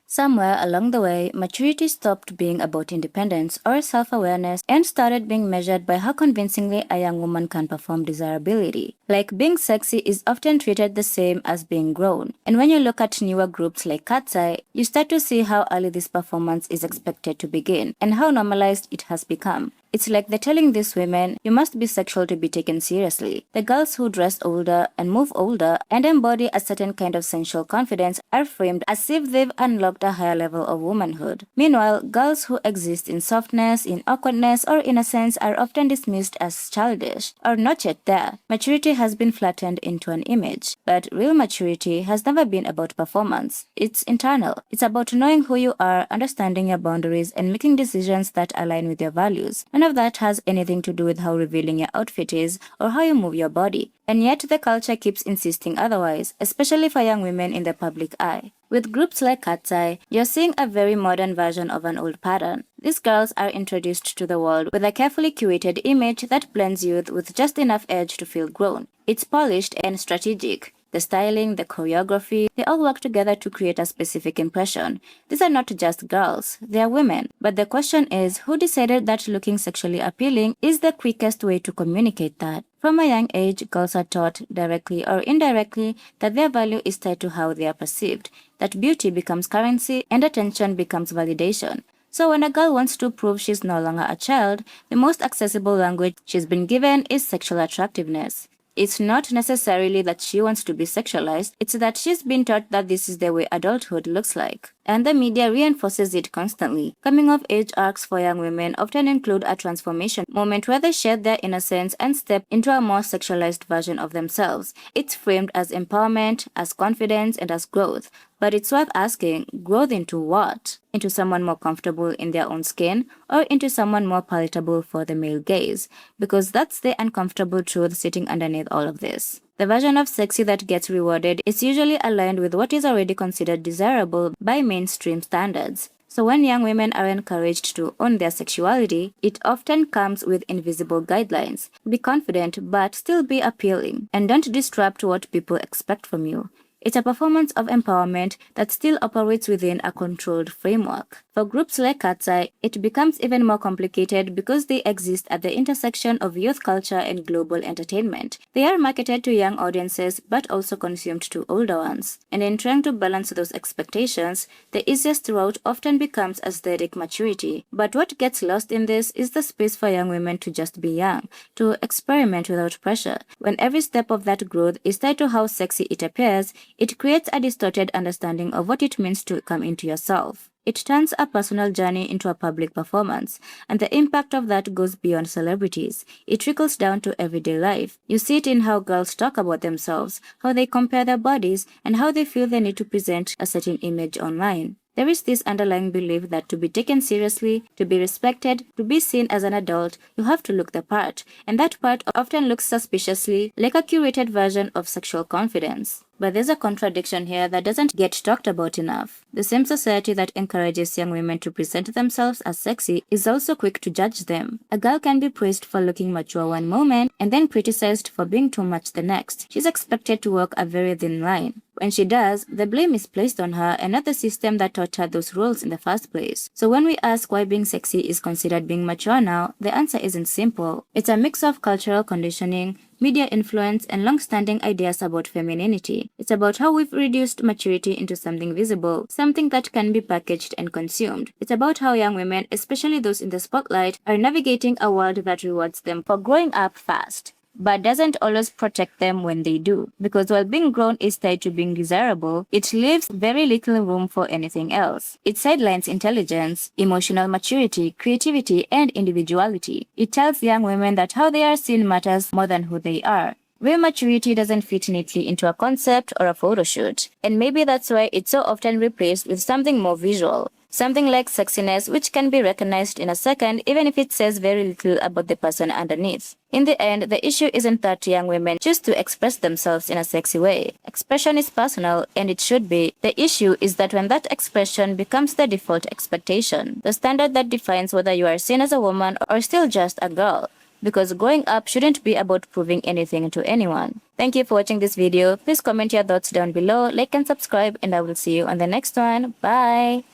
Somewhere along the way, maturity stopped being about independence or self-awareness and started being measured by how convincingly a young woman can perform desirability. Like being sexy is often treated the same as being grown. And when you look at newer groups like Cat's Eye, you start to see how early this performance is expected to begin and how normalized it has become. It's like they're telling these women, you must be sexual to be taken seriously. The girls who dress older and move older and embody a certain kind of sensual confidence are framed as if they've unlocked a higher level of womanhood. Meanwhile, girls who exist in softness, in awkwardness, or innocence are often dismissed as childish or not yet there. Maturity has been flattened into an image, but real maturity has never been about performance. It's internal. It's about knowing who you are, understanding your boundaries, and making decisions that align with your values. None of that has anything to do with how revealing your outfit is or how you move your body. And yet the culture keeps insisting otherwise, especially for young women in the public eye. With groups like Cat's Eye, you're seeing a very modern version of an old pattern. These girls are introduced to the world with a carefully curated image that blends youth with just enough edge to feel grown. It's polished and strategic. The styling, the choreography, they all work together to create a specific impression. These are not just girls, they are women. But the question is, who decided that looking sexually appealing is the quickest way to communicate that? From a young age, girls are taught, directly or indirectly, that their value is tied to how they are perceived, that beauty becomes currency and attention becomes validation. So when a girl wants to prove she's no longer a child, the most accessible language she's been given is sexual attractiveness. It's not necessarily that she wants to be sexualized, it's that she's been taught that this is the way adulthood looks like. And the media reinforces it constantly. Coming-of-age arcs for young women often include a transformation moment where they shed their innocence and step into a more sexualized version of themselves. It's framed as empowerment, as confidence, and as growth. But it's worth asking, growth into what? Into someone more comfortable in their own skin, or into someone more palatable for the male gaze? Because that's the uncomfortable truth sitting underneath all of this. The version of sexy that gets rewarded is usually aligned with what is already considered desirable by mainstream standards. So when young women are encouraged to own their sexuality, it often comes with invisible guidelines. Be confident, but still be appealing. And don't disrupt what people expect from you. It's a performance of empowerment that still operates within a controlled framework. For groups like Cat's Eye, it becomes even more complicated because they exist at the intersection of youth culture and global entertainment. They are marketed to young audiences but also consumed to older ones. And in trying to balance those expectations, the easiest route often becomes aesthetic maturity. But what gets lost in this is the space for young women to just be young, to experiment without pressure. When every step of that growth is tied to how sexy it appears, it creates a distorted understanding of what it means to come into yourself. It turns a personal journey into a public performance, and the impact of that goes beyond celebrities. It trickles down to everyday life. You see it in how girls talk about themselves, how they compare their bodies, and how they feel they need to present a certain image online. There is this underlying belief that to be taken seriously, to be respected, to be seen as an adult, you have to look the part, and that part often looks suspiciously like a curated version of sexual confidence. But there's a contradiction here that doesn't get talked about enough. The same society that encourages young women to present themselves as sexy is also quick to judge them. A girl can be praised for looking mature one moment and then criticized for being too much the next. She's expected to walk a very thin line. When she does, the blame is placed on her and not the system that taught her those roles in the first place. So when we ask why being sexy is considered being mature now, the answer isn't simple. It's a mix of cultural conditioning, media influence, and long-standing ideas about femininity. It's about how we've reduced maturity into something visible, something that can be packaged and consumed. It's about how young women, especially those in the spotlight, are navigating a world that rewards them for growing up fast, but doesn't always protect them when they do. Because while being grown is tied to being desirable, it leaves very little room for anything else. It sidelines intelligence, emotional maturity, creativity, and individuality. It tells young women that how they are seen matters more than who they are. Real maturity doesn't fit neatly into a concept or a photo shoot, and maybe that's why it's so often replaced with something more visual. Something like sexiness, which can be recognized in a second even if it says very little about the person underneath. In the end, the issue isn't that young women choose to express themselves in a sexy way. Expression is personal, and it should be. The issue is that when that expression becomes the default expectation, the standard that defines whether you are seen as a woman or still just a girl, because growing up shouldn't be about proving anything to anyone. Thank you for watching this video. Please comment your thoughts down below, like and subscribe, and I will see you on the next one. Bye!